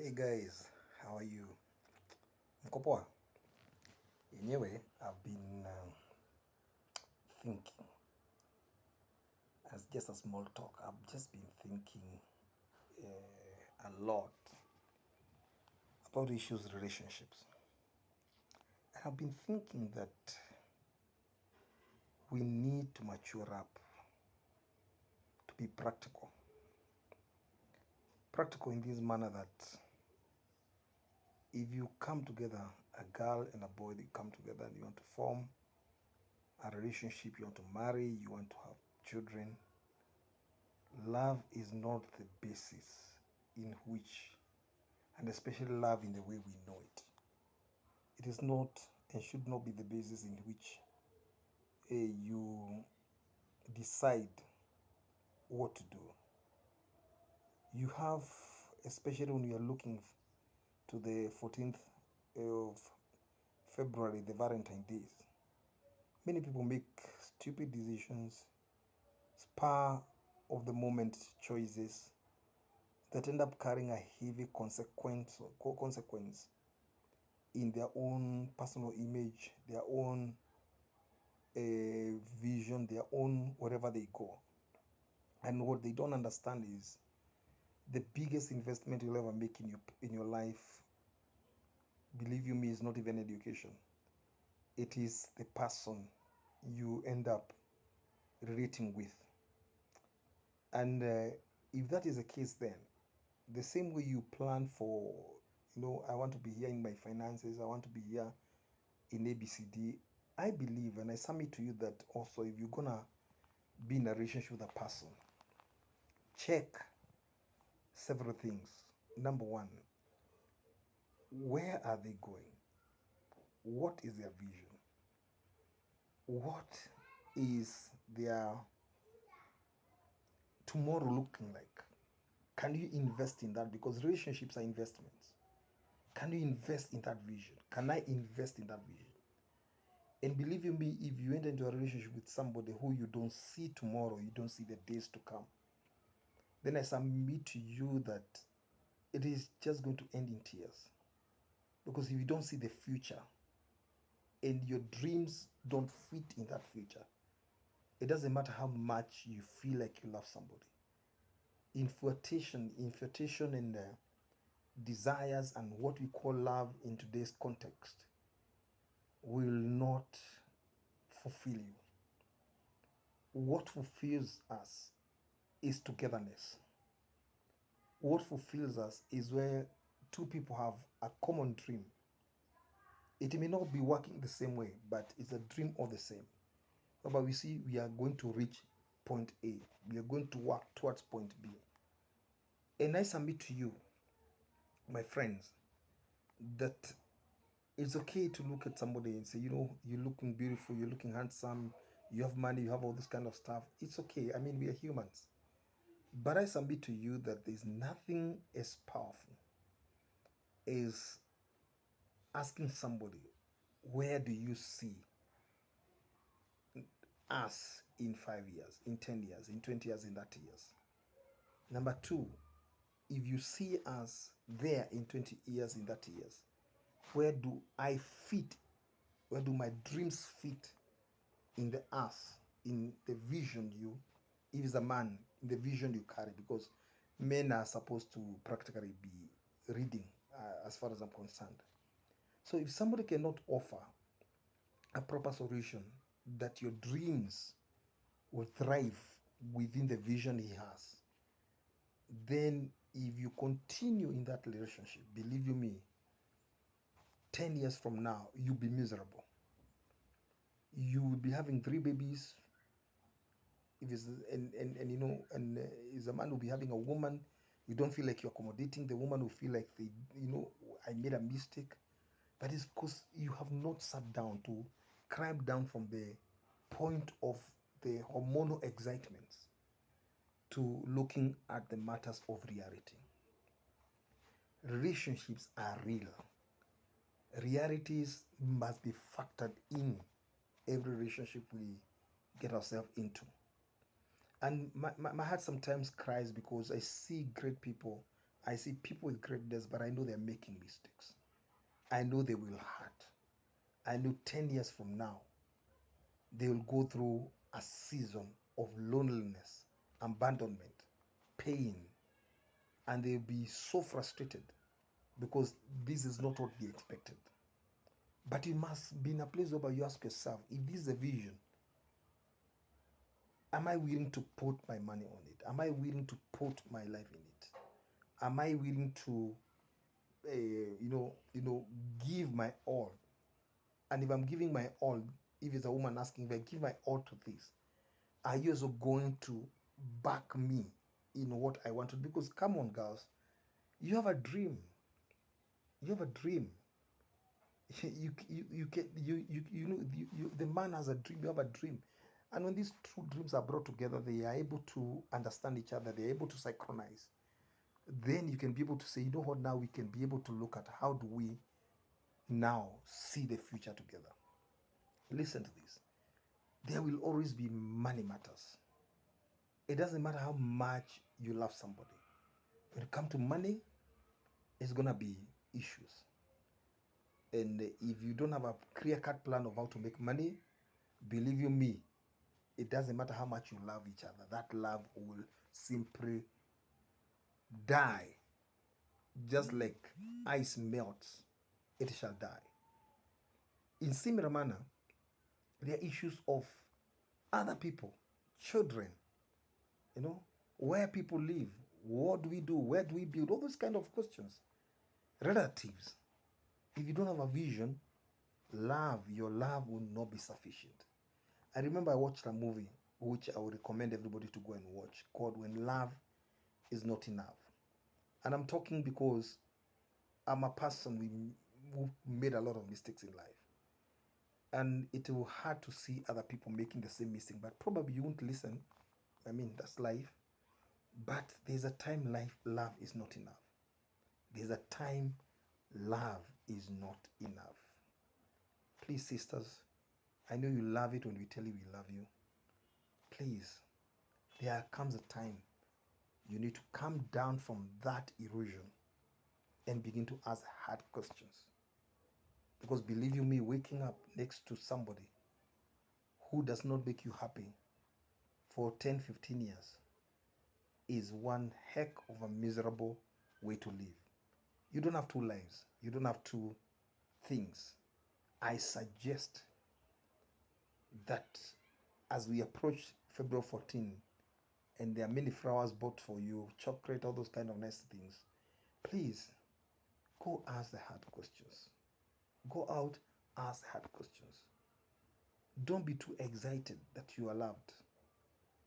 Hey guys, how are you? Mko poa? Yenyewe, I've been thinking, as just a small talk, I've just been thinking a lot about issues, relationships. And I've been thinking that we need to mature up to be practical. Practical in this manner that if you come together, a girl and a boy, they come together and you want to form a relationship, you want to marry, you want to have children, love is not the basis in which, and especially love in the way we know it. It is not and should not be the basis in which you decide what to do. You have, especially when you are looking to the 14th of February, the Valentine days, many people make stupid decisions, spur of the moment choices that end up carrying a heavy consequence in their own personal image, their own vision, their own wherever they go. And what they don't understand is the biggest investment you'll ever make in your life, believe you me, is not even education. It is the person you end up relating with. And if that is the case, then the same way you plan for, I want to be here in my finances, I want to be here in ABCD. I believe and I submit to you that also if you're gonna be in a relationship with a person, check several things. Number one, where are they going? What is their vision? What is their tomorrow looking like? Can you invest in that? Because relationships are investments. Can you invest in that vision? Can I invest in that vision? And believe you me, if you enter into a relationship with somebody who you don't see tomorrow, you don't see the days to come, then I submit to you that it is just going to end in tears. Because if you don't see the future and your dreams don't fit in that future, it doesn't matter how much you feel like you love somebody. Infatuation and desires and what we call love in today's context will not fulfill you. What fulfills us is togetherness. What fulfills us is where two people have a common dream. It may not be working the same way, but it's a dream of the same. But we see we are going to reach point A. We are going to work towards point B. And I submit to you, my friends, that it's okay to look at somebody and say, you're looking beautiful, you're looking handsome, you have money, you have all this kind of stuff. It's okay. I mean, we are humans. But I submit to you that there's nothing as powerful as asking somebody, where do you see us in 5 years, in 10 years, in 20 years, in 30 years? Number two, if you see us there in 20 years, in 30 years, where do I fit? Where do my dreams fit in the us, in the vision if it's a man, in the vision you carry? Because men are supposed to practically be reading, as far as I'm concerned. So if somebody cannot offer a proper solution that your dreams will thrive within the vision he has, then if you continue in that relationship, believe you me, 10 years from now, you'll be miserable. You will be having 3 babies. If it's and is a man will be having a woman, you don't feel like you're accommodating the woman, will feel like I made a mistake. But it's because you have not sat down to climb down from the point of the hormonal excitements to looking at the matters of reality. Relationships are real. Realities must be factored in every relationship we get ourselves into. And my heart sometimes cries because I see great people I see people with greatness, but I know they're making mistakes. I know they will hurt. I know 10 years from now, they will go through a season of loneliness, abandonment, pain, and they'll be so frustrated because this is not what they expected. But you must be in a place where you ask yourself, if this is a vision, am I willing to put my money on it? Am I willing to put my life in it? Am I willing to, give my all? And if I'm giving my all, if it's a woman asking, if I give my all to this, are you also going to back me in what I want to? Because come on, girls, you have a dream. You have a dream. You can you know the man has a dream. You have a dream, and when these two dreams are brought together, they are able to understand each other. They are able to synchronize. Then you can be able to say, you know what? Now we can be able to look at how do we now see the future together. Listen to this. There will always be money matters. It doesn't matter how much you love somebody. When it comes to money, it's gonna be issues. And if you don't have a clear-cut plan of how to make money, believe you me, it doesn't matter how much you love each other. That love will simply die. Just like ice melts, it shall die. In similar manner, there are issues of other people, children, you know, where people live, what do we do, where do we build, all those kind of questions. Relatives. If you don't have a vision, your love will not be sufficient. I remember I watched a movie which I would recommend everybody to go and watch called When Love Is Not Enough. And I'm talking because I'm a person who made a lot of mistakes in life. And it will hard to see other people making the same mistake, but probably you won't listen. I mean, that's life. But there's a time love is not enough. There's a time love is not enough. Please, sisters, I know you love it when we tell you we love you. Please, there comes a time you need to come down from that erosion and begin to ask hard questions. Because believe you me, waking up next to somebody who does not make you happy for 10, 15 years is one heck of a miserable way to live. You don't have two lives. You don't have two things. I suggest that as we approach February 14 and there are many flowers bought for you, chocolate, all those kind of nice things, please go ask the hard questions. Go out, ask hard questions. Don't be too excited that you are loved.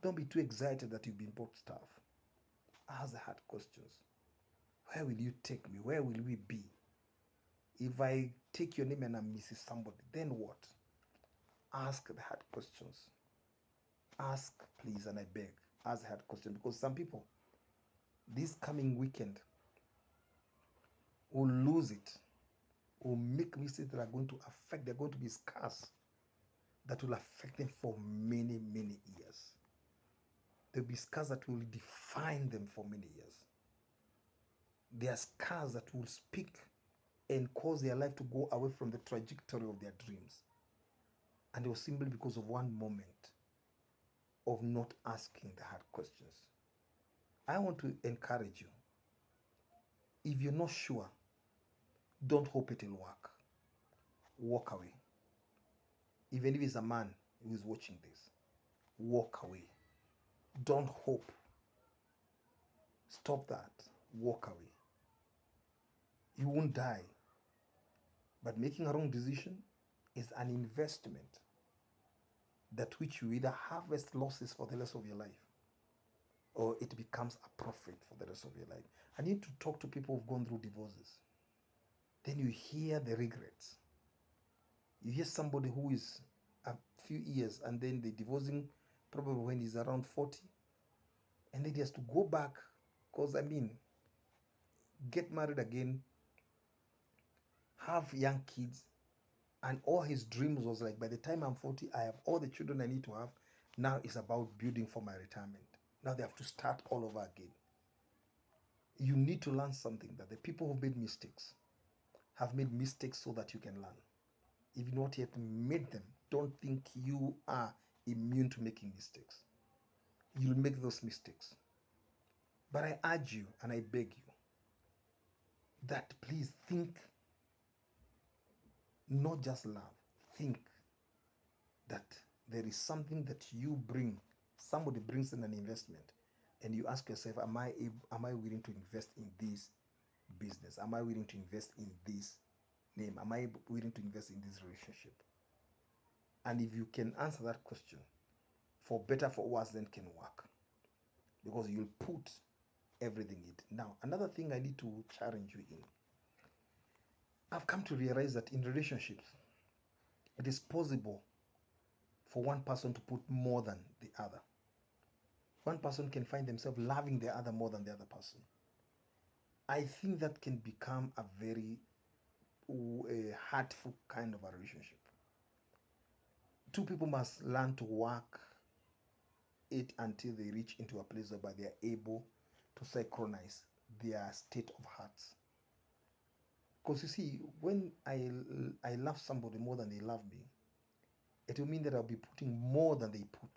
Don't be too excited that you've been bought stuff. Ask the hard questions. Where will you take me? Where will we be? If I take your name and I miss somebody, then what? Ask the hard questions. Ask, please, and I beg. Ask the hard questions. Because some people, this coming weekend, will lose it, will make mistakes that are going to affect, they're going to be scars that will affect them for many, many years. There'll be scars that will define them for many years. There are scars that will speak and cause their life to go away from the trajectory of their dreams. And it was simply because of one moment of not asking the hard questions. I want to encourage you. If you're not sure, don't hope it will work. Walk away. Even if it's a man who is watching this, walk away. Don't hope. Stop that. Walk away. You won't die. But making a wrong decision is an investment that which you either harvest losses for the rest of your life or it becomes a profit for the rest of your life. I need to talk to people who've gone through divorces. Then you hear the regrets. You hear somebody who is a few years and then they're divorcing probably when he's around 40. And then he has to go back because, get married again, have young kids, and all his dreams was like, by the time I'm 40, I have all the children I need to have. Now it's about building for my retirement. Now they have to start all over again. You need to learn something, that the people who made mistakes have made mistakes so that you can learn. If you not yet made them, don't think you are immune to making mistakes. You'll make those mistakes. But I urge you and I beg you that please think, not just love, think that there is something that you bring. Somebody brings in an investment, and you ask yourself, am I willing to invest in this business? Am I willing to invest in this name? Am I willing to invest in this relationship? And if you can answer that question, for better for worse, then can work, because you'll put everything in it. Now, another thing I need to challenge you in, I've come to realize that in relationships, it is possible for one person to put more than the other. One person can find themselves loving the other more than the other person. I think that can become a very hurtful kind of a relationship. Two people must learn to work it until they reach into a place where they are able to synchronize their state of hearts. Because you see, when I love somebody more than they love me, it will mean that I'll be putting more than they put.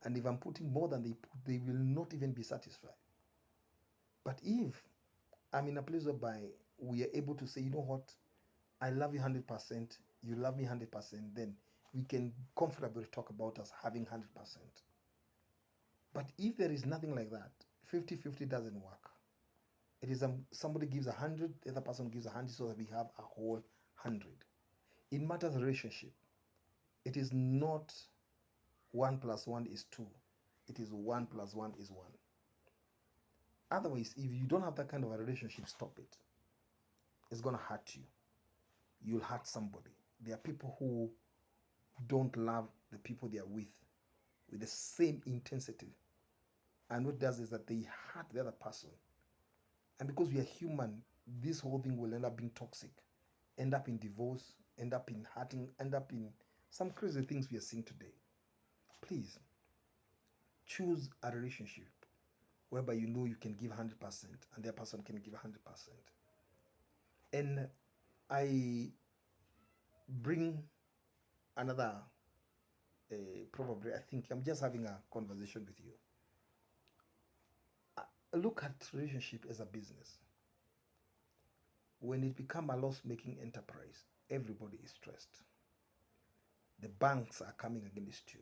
And if I'm putting more than they put, they will not even be satisfied. But if I'm in a place whereby we are able to say, you know what, I love you 100%, you love me 100%, then we can comfortably talk about us having 100%. But if there is nothing like that, 50-50 doesn't work. It is somebody gives 100, the other person gives 100, so that we have a whole 100. In matters of relationship, it is not 1 plus 1 is 2. It is 1 plus 1 is 1. Otherwise, if you don't have that kind of a relationship, stop it. It's going to hurt you. You'll hurt somebody. There are people who don't love the people they are with the same intensity. And what it does is that they hurt the other person. And because we are human, this whole thing will end up being toxic, end up in divorce, end up in hurting, end up in some crazy things we are seeing today. Please choose a relationship whereby you know you can give 100% and the other person can give 100%. And I bring another, probably, I think I'm just having a conversation with you. Look at relationship as a business. When it becomes a loss-making enterprise, everybody is stressed. The banks are coming against you.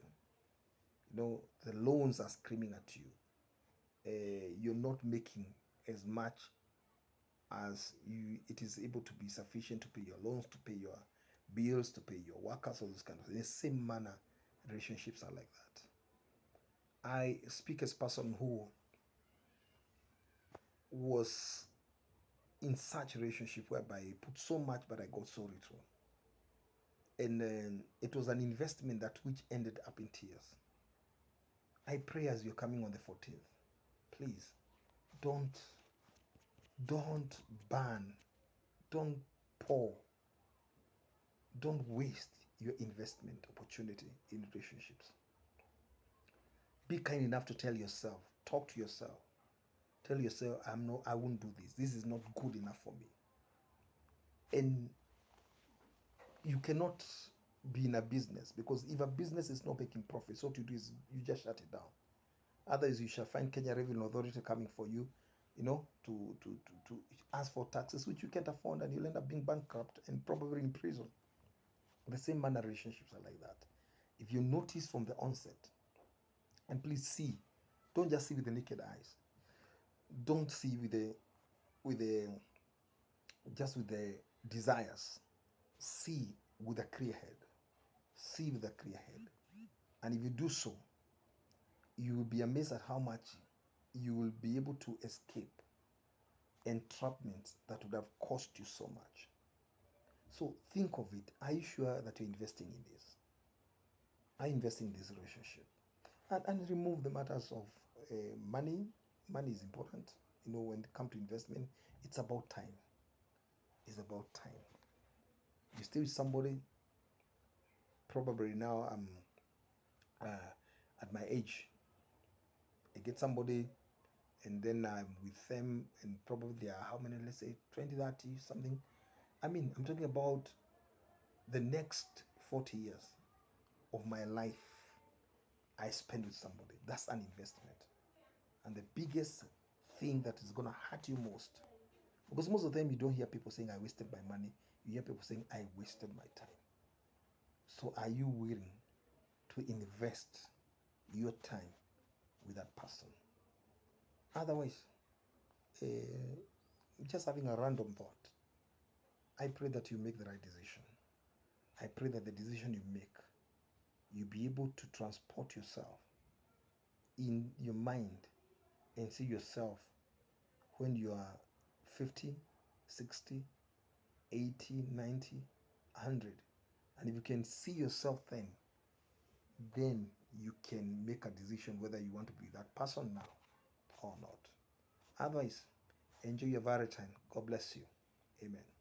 You know, the loans are screaming at you. You're not making as much as it is able to be sufficient to pay your loans, to pay your bills, to pay your workers, all those kind of things. In the same manner, relationships are like that. I speak as a person who was in such a relationship whereby I put so much, but I got so little. And it was an investment that which ended up in tears. I pray as you're coming on the 14th, please don't burn, don't pour, don't waste your investment opportunity in relationships. Be kind enough to tell yourself, talk to yourself, tell yourself, I won't do this. This is not good enough for me. And you cannot be in a business, because if a business is not making profits, what you do is you just shut it down. Otherwise, you shall find Kenya Revenue Authority coming for you, to ask for taxes which you can't afford, and you'll end up being bankrupt and probably in prison. The same manner relationships are like that. If you notice from the onset, and please see, don't just see with the naked eyes. Don't see with the just with the desires. See with a clear head. See with a clear head. And if you do so, you will be amazed at how much you will be able to escape entrapments that would have cost you so much. So think of it. Are you sure that you're investing in this? Are you investing in this relationship? And remove the matters of money. Money is important. When it comes to investment, it's about time. It's about time. You stay with somebody, probably now I'm at my age. I get somebody, and then I'm with them, and probably there are how many, let's say 20, 30, something. I mean, I'm talking about the next 40 years of my life I spend with somebody. That's an investment. And the biggest thing that is going to hurt you most, because most of the time you don't hear people saying, I wasted my money. You hear people saying, I wasted my time. So are you willing to invest your time with that person? Otherwise, uh, just having a random thought, I pray that you make the right decision. I pray that the decision you make, you be able to transport yourself in your mind and see yourself when you are 50, 60, 80, 90, 100. And if you can see yourself then you can make a decision whether you want to be that person now or not. Otherwise, enjoy your time. God bless you. Amen.